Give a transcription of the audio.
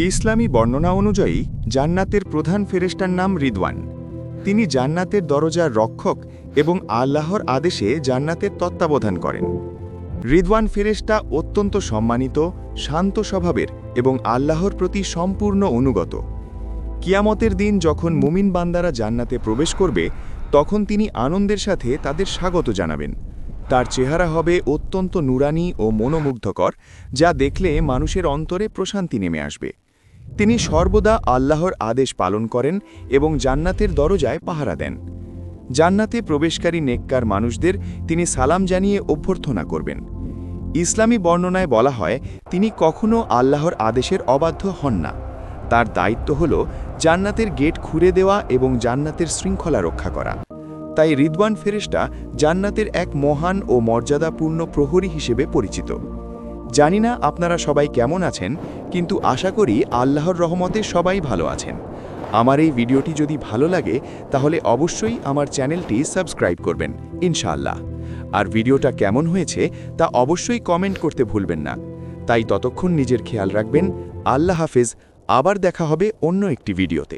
ইসলামী বর্ণনা অনুযায়ী জান্নাতের প্রধান ফেরেশতার নাম রিদওয়ান। তিনি জান্নাতের দরজার রক্ষক এবং আল্লাহর আদেশে জান্নাতের তত্ত্বাবধান করেন। রিদওয়ান ফেরেশতা অত্যন্ত সম্মানিত, শান্ত স্বভাবের এবং আল্লাহর প্রতি সম্পূর্ণ অনুগত। কিয়ামতের দিন যখন মুমিন বান্দারা জান্নাতে প্রবেশ করবে, তখন তিনি আনন্দের সাথে তাদের স্বাগত জানাবেন। তার চেহারা হবে অত্যন্ত নুরানি ও মনোমুগ্ধকর, যা দেখলে মানুষের অন্তরে প্রশান্তি নেমে আসবে। তিনি সর্বদা আল্লাহর আদেশ পালন করেন এবং জান্নাতের দরজায় পাহারা দেন। জান্নাতে প্রবেশকারী নেককার মানুষদের তিনি সালাম জানিয়ে অভ্যর্থনা করবেন। ইসলামী বর্ণনায় বলা হয়, তিনি কখনও আল্লাহর আদেশের অবাধ্য হন না। তার দায়িত্ব হল জান্নাতের গেট খুলে দেওয়া এবং জান্নাতের শৃঙ্খলা রক্ষা করা। তাই রিদওয়ান ফেরেশতা জান্নাতের এক মহান ও মর্যাদাপূর্ণ প্রহরী হিসেবে পরিচিত। জানি না আপনারা সবাই কেমন আছেন, কিন্তু আশা করি আল্লাহর রহমতে সবাই ভালো আছেন। আমার এই ভিডিওটি যদি ভালো লাগে তাহলে অবশ্যই আমার চ্যানেলটি সাবস্ক্রাইব করবেন ইনশাআল্লাহ। আর ভিডিওটা কেমন হয়েছে তা অবশ্যই কমেন্ট করতে ভুলবেন না। তাই ততক্ষণ নিজের খেয়াল রাখবেন। আল্লাহ হাফেজ। আবার দেখা হবে অন্য একটি ভিডিওতে।